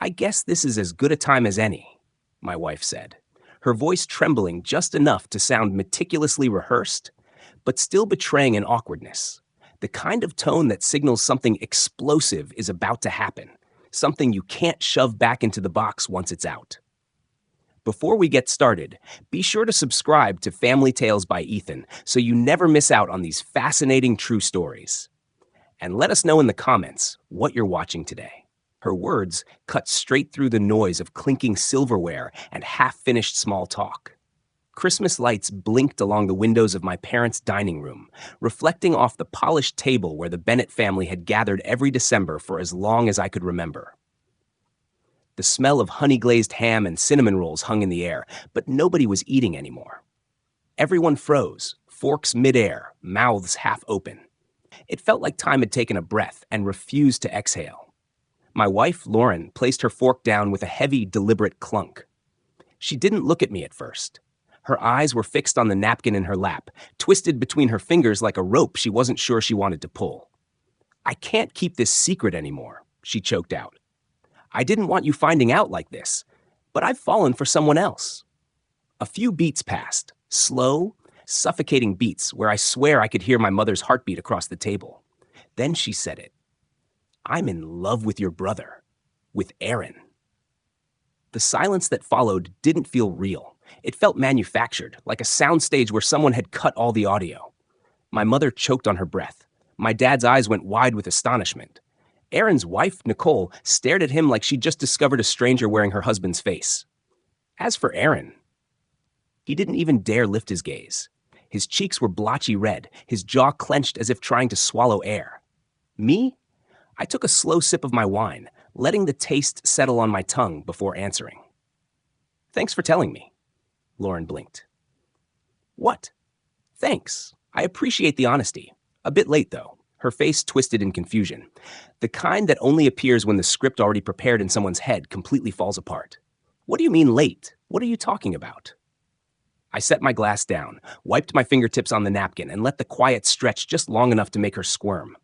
I guess this is as good a time as any, my wife said, her voice trembling just enough to sound meticulously rehearsed, but still betraying an awkwardness. The kind of tone that signals something explosive is about to happen, something you can't shove back into the box once it's out. Before we get started, be sure to subscribe to Family Tales by Ethan so you never miss out on these fascinating true stories. And let us know in the comments what you're watching today. Her words cut straight through the noise of clinking silverware and half-finished small talk. Christmas lights blinked along the windows of my parents' dining room, reflecting off the polished table where the Bennett family had gathered every December for as long as I could remember. The smell of honey-glazed ham and cinnamon rolls hung in the air, but nobody was eating anymore. Everyone froze, forks midair, mouths half open. It felt like time had taken a breath and refused to exhale. My wife, Lauren, placed her fork down with a heavy, deliberate clunk. She didn't look at me at first. Her eyes were fixed on the napkin in her lap, twisted between her fingers like a rope she wasn't sure she wanted to pull. "I can't keep this secret anymore," she choked out. "I didn't want you finding out like this, but I've fallen for someone else." A few beats passed, slow, suffocating beats where I swear I could hear my mother's heartbeat across the table. Then she said it. "I'm in love with your brother, with Aaron." The silence that followed didn't feel real. It felt manufactured, like a soundstage where someone had cut all the audio. My mother choked on her breath. My dad's eyes went wide with astonishment. Aaron's wife, Nicole, stared at him like she'd just discovered a stranger wearing her husband's face. As for Aaron, he didn't even dare lift his gaze. His cheeks were blotchy red, his jaw clenched as if trying to swallow air. Me? I took a slow sip of my wine, letting the taste settle on my tongue before answering. "Thanks for telling me." Lauren blinked. "What?" "Thanks. I appreciate the honesty. A bit late, though." Her face twisted in confusion. The kind that only appears when the script already prepared in someone's head completely falls apart. "What do you mean late? What are you talking about?" I set my glass down, wiped my fingertips on the napkin, and let the quiet stretch just long enough to make her squirm.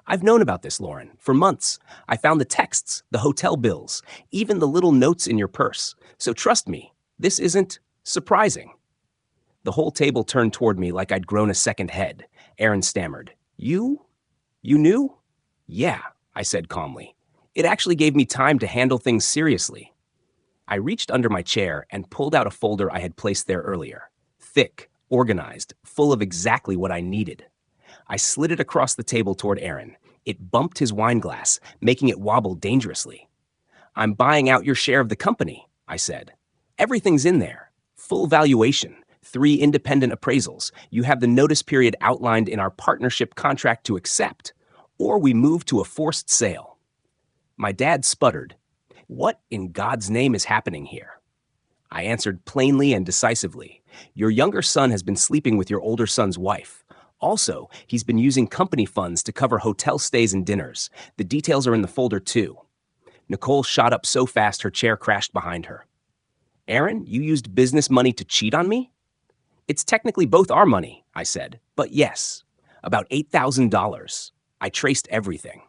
"I've known about this, Lauren, for months. I found the texts, the hotel bills, even the little notes in your purse. So trust me, this isn't surprising." The whole table turned toward me like I'd grown a second head. Aaron stammered. You knew?" "Yeah," I said calmly. "It actually gave me time to handle things seriously." I reached under my chair and pulled out a folder I had placed there earlier. Thick, organized, full of exactly what I needed. I slid it across the table toward Aaron. It bumped his wine glass, making it wobble dangerously. "I'm buying out your share of the company," I said. "Everything's in there. Full valuation, 3 independent appraisals. You have the notice period outlined in our partnership contract to accept, or we move to a forced sale." My dad sputtered. "What in God's name is happening here?" I answered plainly and decisively. "Your younger son has been sleeping with your older son's wife. Also, he's been using company funds to cover hotel stays and dinners. The details are in the folder too." Nicole shot up so fast her chair crashed behind her. "Aaron, you used business money to cheat on me?" "It's technically both our money," I said, "but yes, about $8,000. I traced everything."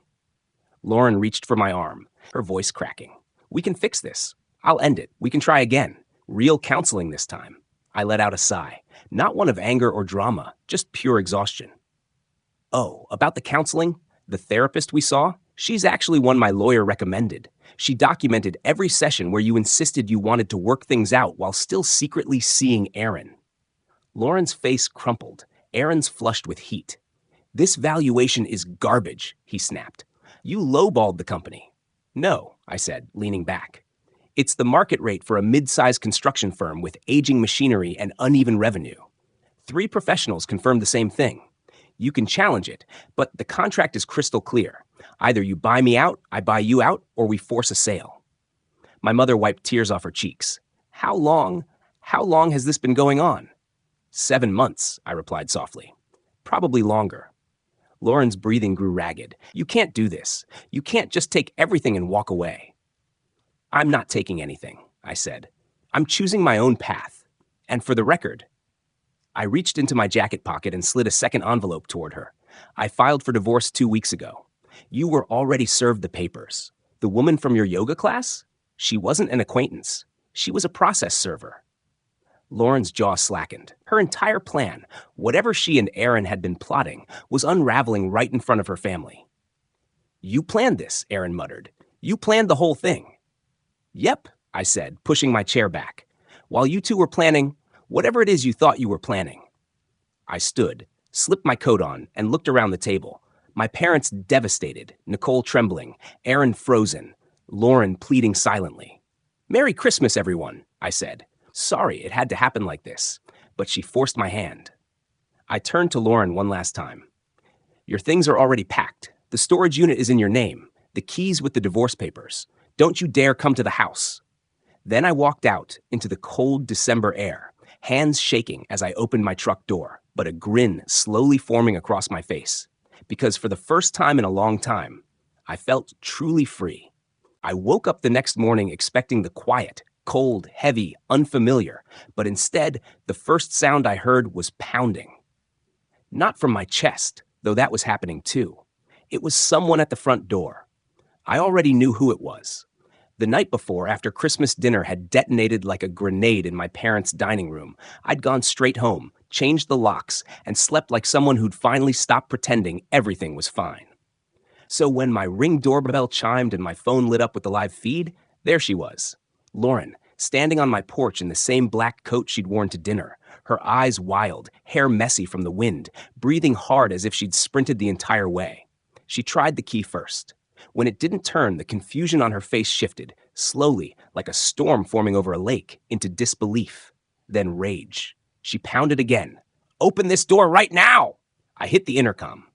Lauren reached for my arm, her voice cracking. "We can fix this. I'll end it. We can try again. Real counseling this time." I let out a sigh, not one of anger or drama, just pure exhaustion. "Oh, about the counseling? The therapist we saw? She's actually one my lawyer recommended. She documented every session where you insisted you wanted to work things out while still secretly seeing Aaron." Lauren's face crumpled. Aaron's flushed with heat. "This valuation is garbage," he snapped. "You lowballed the company." "No," I said, leaning back. "It's the market rate for a mid-sized construction firm with aging machinery and uneven revenue. 3 professionals confirmed the same thing. You can challenge it, but the contract is crystal clear. Either you buy me out, I buy you out, or we force a sale." My mother wiped tears off her cheeks. How long has this been going on?" 7 months, I replied softly. "Probably longer." Lauren's breathing grew ragged. "You can't do this. You can't just take everything and walk away." "I'm not taking anything," I said. "I'm choosing my own path. And for the record," I reached into my jacket pocket and slid a second envelope toward her. "I filed for divorce 2 weeks ago. You were already served the papers. The woman from your yoga class? She wasn't an acquaintance. She was a process server. Lauren's jaw slackened. Her entire plan, whatever she and Aaron had been plotting, was unraveling right in front of her family. "You planned this," Aaron muttered. "You planned the whole thing." "Yep," I said, pushing my chair back. "While you two were planning whatever it is you thought you were planning." I stood, slipped my coat on, and looked around the table. My parents devastated, Nicole trembling, Aaron frozen, Lauren pleading silently. "Merry Christmas, everyone," I said. Sorry it had to happen like this, but she forced my hand. I turned to Lauren one last time. "Your things are already packed. The storage unit is in your name. The keys with the divorce papers. Don't you dare come to the house." Then I walked out into the cold December air, hands shaking as I opened my truck door, but a grin slowly forming across my face. Because for the first time in a long time, I felt truly free. I woke up the next morning expecting the quiet, cold, heavy, unfamiliar, but instead, the first sound I heard was pounding. Not from my chest, though that was happening too. It was someone at the front door. I already knew who it was. The night before, after Christmas dinner had detonated like a grenade in my parents' dining room, I'd gone straight home, changed the locks, and slept like someone who'd finally stopped pretending everything was fine. So when my Ring doorbell chimed and my phone lit up with the live feed, there she was. Lauren, standing on my porch in the same black coat she'd worn to dinner, her eyes wild, hair messy from the wind, breathing hard as if she'd sprinted the entire way. She tried the key first. When it didn't turn, the confusion on her face shifted, slowly, like a storm forming over a lake, into disbelief, then rage. She pounded again. "Open this door right now!" I hit the intercom.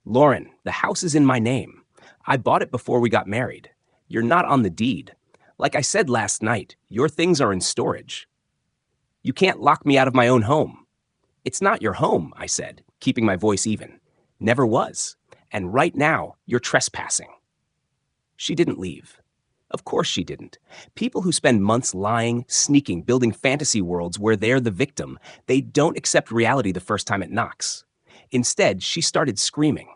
"Lauren, the house is in my name. I bought it before we got married. You're not on the deed. Like I said last night, your things are in storage. You can't lock me out of my own home." "It's not your home," I said, keeping my voice even. "Never was. And right now, you're trespassing." She didn't leave. Of course she didn't. People who spend months lying, sneaking, building fantasy worlds where they're the victim, they don't accept reality the first time it knocks. Instead, she started screaming.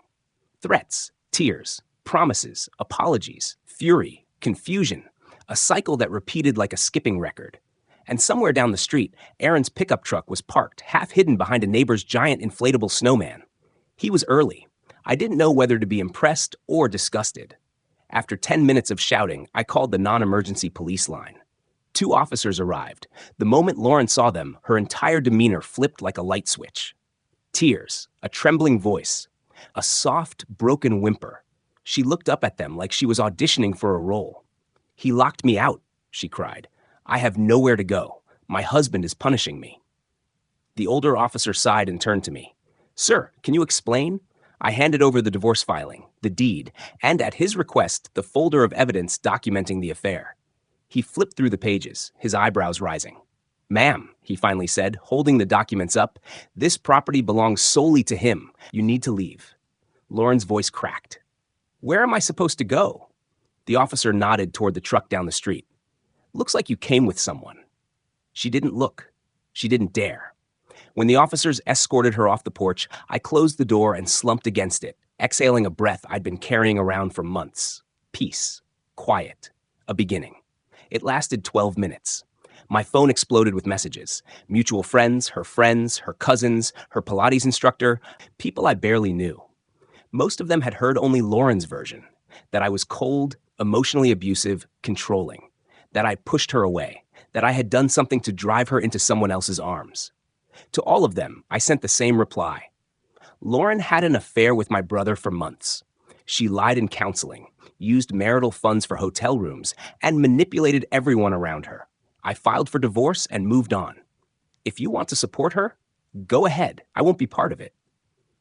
Threats, tears, promises, apologies, fury, confusion. A cycle that repeated like a skipping record. And somewhere down the street, Aaron's pickup truck was parked, half hidden behind a neighbor's giant inflatable snowman. He was early. I didn't know whether to be impressed or disgusted. After 10 minutes of shouting, I called the non-emergency police line. 2 officers arrived. The moment Lauren saw them, her entire demeanor flipped like a light switch. Tears, a trembling voice, a soft, broken whimper. She looked up at them like she was auditioning for a role. "He locked me out," she cried. "I have nowhere to go. My husband is punishing me." The older officer sighed and turned to me. "Sir, can you explain?" I handed over the divorce filing, the deed, and at his request, the folder of evidence documenting the affair. He flipped through the pages, his eyebrows rising. "Ma'am," he finally said, holding the documents up, "this property belongs solely to him. You need to leave." Lauren's voice cracked. "Where am I supposed to go?" The officer nodded toward the truck down the street. "Looks like you came with someone." She didn't look. She didn't dare. When the officers escorted her off the porch, I closed the door and slumped against it, exhaling a breath I'd been carrying around for months. Peace. Quiet. A beginning. It lasted 12 minutes. My phone exploded with messages. Mutual friends, her cousins, her Pilates instructor, people I barely knew. Most of them had heard only Lauren's version, that I was cold, emotionally abusive, controlling, that I pushed her away, that I had done something to drive her into someone else's arms. To all of them, I sent the same reply. Lauren had an affair with my brother for months. She lied in counseling, used marital funds for hotel rooms, and manipulated everyone around her. I filed for divorce and moved on. If you want to support her, go ahead. I won't be part of it.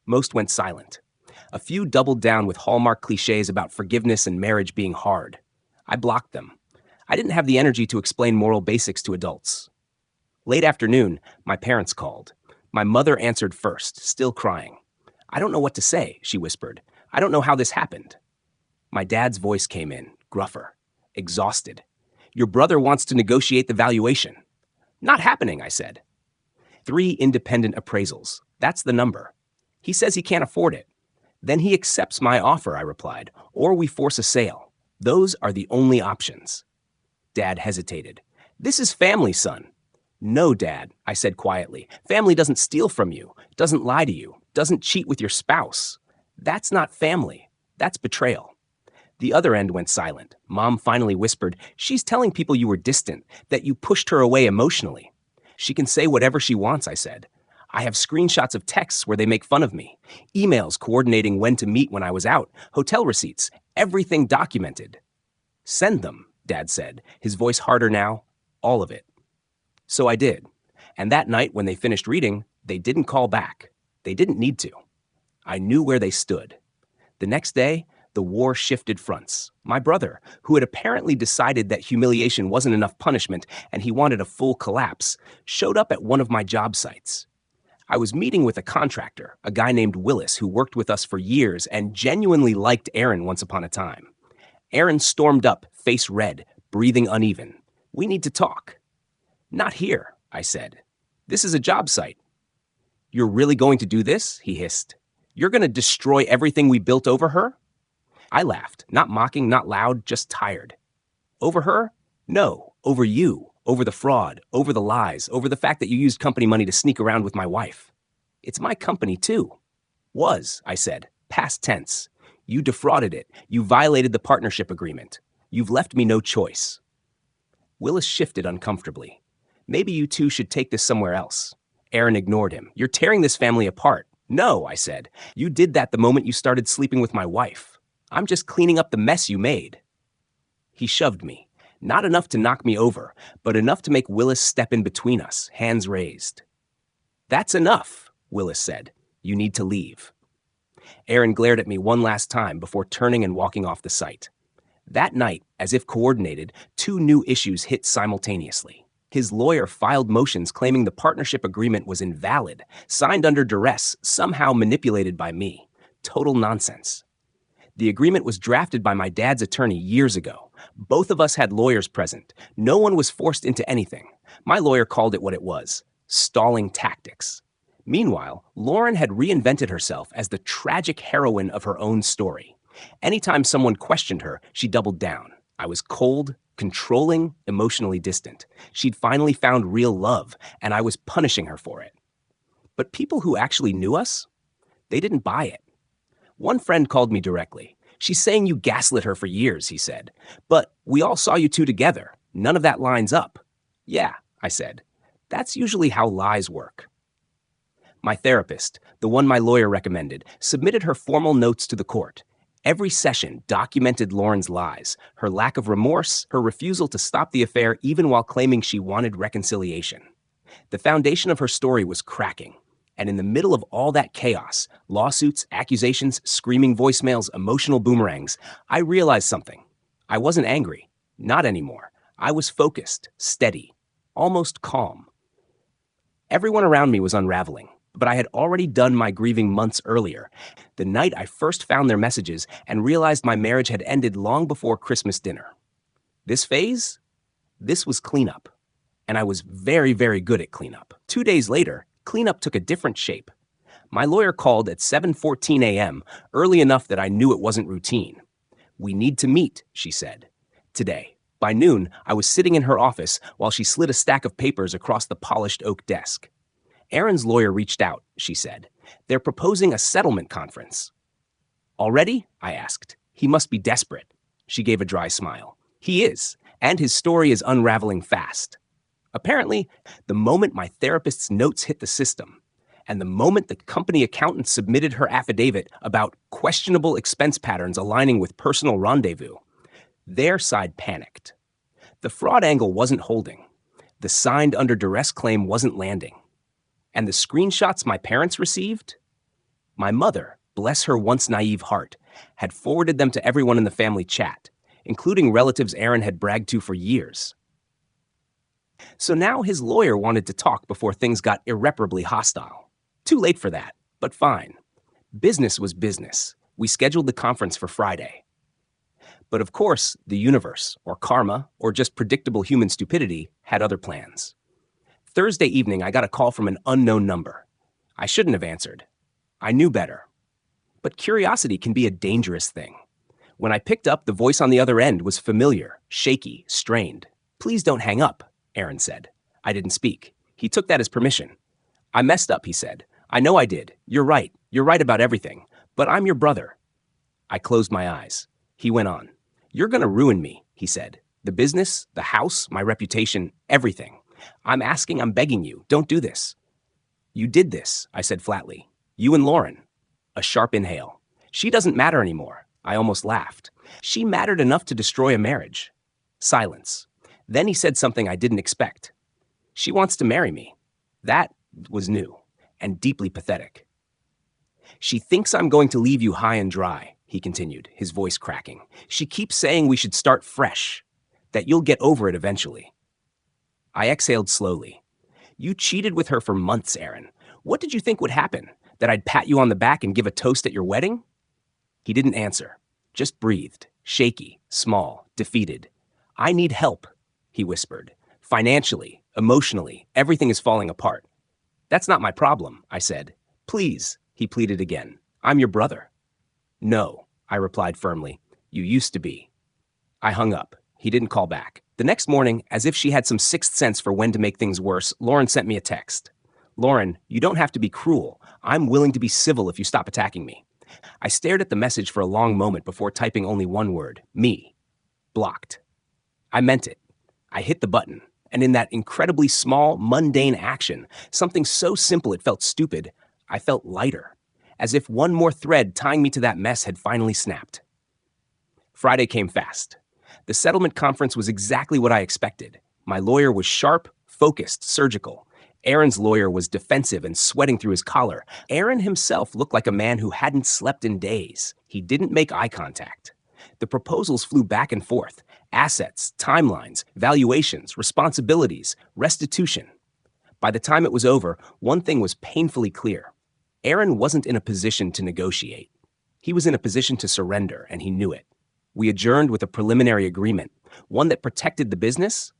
Most went silent. A few doubled down with Hallmark cliches about forgiveness and marriage being hard. I blocked them. I didn't have the energy to explain moral basics to adults. Late afternoon, my parents called. My mother answered first, still crying. "I don't know what to say," she whispered. "I don't know how this happened." My dad's voice came in, gruffer, exhausted. "Your brother wants to negotiate the valuation." "Not happening," I said. 3 independent appraisals. That's the number. He says he can't afford it. Then he accepts my offer, I replied, or we force a sale. Those are the only options. Dad hesitated. This is family, son. No, Dad, I said quietly. Family doesn't steal from you, doesn't lie to you, doesn't cheat with your spouse. That's not family. That's betrayal. The other end went silent. Mom finally whispered, she's telling people you were distant, that you pushed her away emotionally. She can say whatever she wants, I said. I have screenshots of texts where they make fun of me, emails coordinating when to meet when I was out, hotel receipts, everything documented. Send them, Dad said, his voice harder now, all of it. So I did. And that night when they finished reading, they didn't call back. They didn't need to. I knew where they stood. The next day, the war shifted fronts. My brother, who had apparently decided that humiliation wasn't enough punishment and he wanted a full collapse, showed up at one of my job sites. I was meeting with a contractor, a guy named Willis who worked with us for years and genuinely liked Aaron once upon a time. Aaron stormed up, face red, breathing uneven. We need to talk. Not here, I said. This is a job site. You're really going to do this? He hissed. You're going to destroy everything we built over her? I laughed, not mocking, not loud, just tired. Over her? No, over you, over the fraud, over the lies, over the fact that you used company money to sneak around with my wife. It's my company too. Was, I said, past tense. You defrauded it. You violated the partnership agreement. You've left me no choice. Willis shifted uncomfortably. Maybe you two should take this somewhere else. Aaron ignored him. You're tearing this family apart. No, I said. You did that the moment you started sleeping with my wife. I'm just cleaning up the mess you made. He shoved me. Not enough to knock me over, but enough to make Willis step in between us, hands raised. That's enough, Willis said. You need to leave. Aaron glared at me one last time before turning and walking off the site. That night, as if coordinated, 2 new issues hit simultaneously. His lawyer filed motions claiming the partnership agreement was invalid, signed under duress, somehow manipulated by me. Total nonsense. The agreement was drafted by my dad's attorney years ago. Both of us had lawyers present. No one was forced into anything. My lawyer called it what it was, stalling tactics. Meanwhile, Lauren had reinvented herself as the tragic heroine of her own story. Anytime someone questioned her, she doubled down. I was cold, controlling, emotionally distant. She'd finally found real love, and I was punishing her for it. But people who actually knew us, they didn't buy it. One friend called me directly. She's saying you gaslit her for years, he said. But we all saw you two together. None of that lines up. Yeah, I said. That's usually how lies work. My therapist, the one my lawyer recommended, submitted her formal notes to the court. Every session documented Lauren's lies, her lack of remorse, her refusal to stop the affair even while claiming she wanted reconciliation. The foundation of her story was cracking. And in the middle of all that chaos, lawsuits, accusations, screaming voicemails, emotional boomerangs, I realized something. I wasn't angry. Not anymore. I was focused, steady, almost calm. Everyone around me was unraveling, but I had already done my grieving months earlier, the night I first found their messages and realized my marriage had ended long before Christmas dinner. This phase? This was cleanup. And I was very, very good at cleanup. 2 days later, cleanup took a different shape. My lawyer called at 7:14 a.m., early enough that I knew it wasn't routine. We need to meet, she said. Today. By noon, I was sitting in her office while she slid a stack of papers across the polished oak desk. Aaron's lawyer reached out, she said. They're proposing a settlement conference. Already? I asked. He must be desperate. She gave a dry smile. He is, and his story is unraveling fast. Apparently, the moment my therapist's notes hit the system, and the moment the company accountant submitted her affidavit about questionable expense patterns aligning with personal rendezvous, their side panicked. The fraud angle wasn't holding. The signed under duress claim wasn't landing. And the screenshots my parents received? My mother, bless her once naive heart, had forwarded them to everyone in the family chat, including relatives Aaron had bragged to for years. So now his lawyer wanted to talk before things got irreparably hostile. Too late for that, but fine. Business was business. We scheduled the conference for Friday. But of course, the universe, or karma, or just predictable human stupidity, had other plans. Thursday evening, I got a call from an unknown number. I shouldn't have answered. I knew better. But curiosity can be a dangerous thing. When I picked up, the voice on the other end was familiar, shaky, strained. Please don't hang up, Aaron said. I didn't speak. He took that as permission. I messed up, he said. I know I did. You're right. You're right about everything. But I'm your brother. I closed my eyes. He went on. You're going to ruin me, he said. The business, the house, my reputation, everything. I'm begging you, don't do this. You did this, I said flatly. You and Lauren. A sharp inhale. She doesn't matter anymore. I almost laughed. She mattered enough to destroy a marriage. Silence. Then he said something I didn't expect. She wants to marry me. That was new and deeply pathetic. She thinks I'm going to leave you high and dry, he continued, his voice cracking. She keeps saying we should start fresh, that you'll get over it eventually. I exhaled slowly. You cheated with her for months, Aaron. What did you think would happen? That I'd pat you on the back and give a toast at your wedding? He didn't answer, just breathed, shaky, small, defeated. I need help, he whispered. Financially, emotionally, everything is falling apart. That's not my problem, I said. Please, he pleaded again. I'm your brother. No, I replied firmly. You used to be. I hung up. He didn't call back. The next morning, as if she had some sixth sense for when to make things worse, Lauren sent me a text. Lauren, you don't have to be cruel. I'm willing to be civil if you stop attacking me. I stared at the message for a long moment before typing only one word, me. Blocked. I meant it. I hit the button, and in that incredibly small, mundane action, something so simple it felt stupid, I felt lighter, as if one more thread tying me to that mess had finally snapped. Friday came fast. The settlement conference was exactly what I expected. My lawyer was sharp, focused, surgical. Aaron's lawyer was defensive and sweating through his collar. Aaron himself looked like a man who hadn't slept in days. He didn't make eye contact. The proposals flew back and forth. Assets, timelines, valuations, responsibilities, restitution. By the time it was over, one thing was painfully clear. Aaron wasn't in a position to negotiate. He was in a position to surrender, and he knew it. We adjourned with a preliminary agreement, one that protected the business,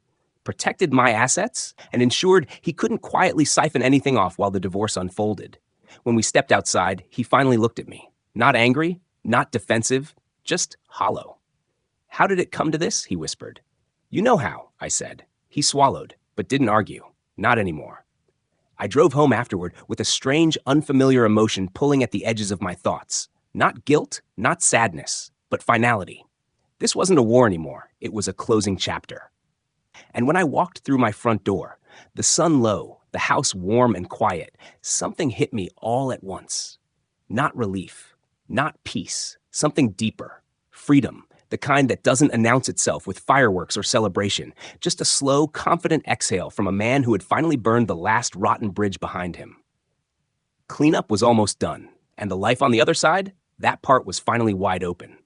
protected my assets, and ensured he couldn't quietly siphon anything off while the divorce unfolded. When we stepped outside, he finally looked at me. Not angry, not defensive, just hollow. How did it come to this? He whispered. You know how, I said. He swallowed, but didn't argue. Not anymore. I drove home afterward with a strange, unfamiliar emotion pulling at the edges of my thoughts. Not guilt, not sadness, but finality. This wasn't a war anymore. It was a closing chapter. And when I walked through my front door, the sun low, the house warm and quiet, something hit me all at once. Not relief, not peace, something deeper. Freedom, the kind that doesn't announce itself with fireworks or celebration, just a slow, confident exhale from a man who had finally burned the last rotten bridge behind him. Cleanup was almost done, and the life on the other side, that part was finally wide open.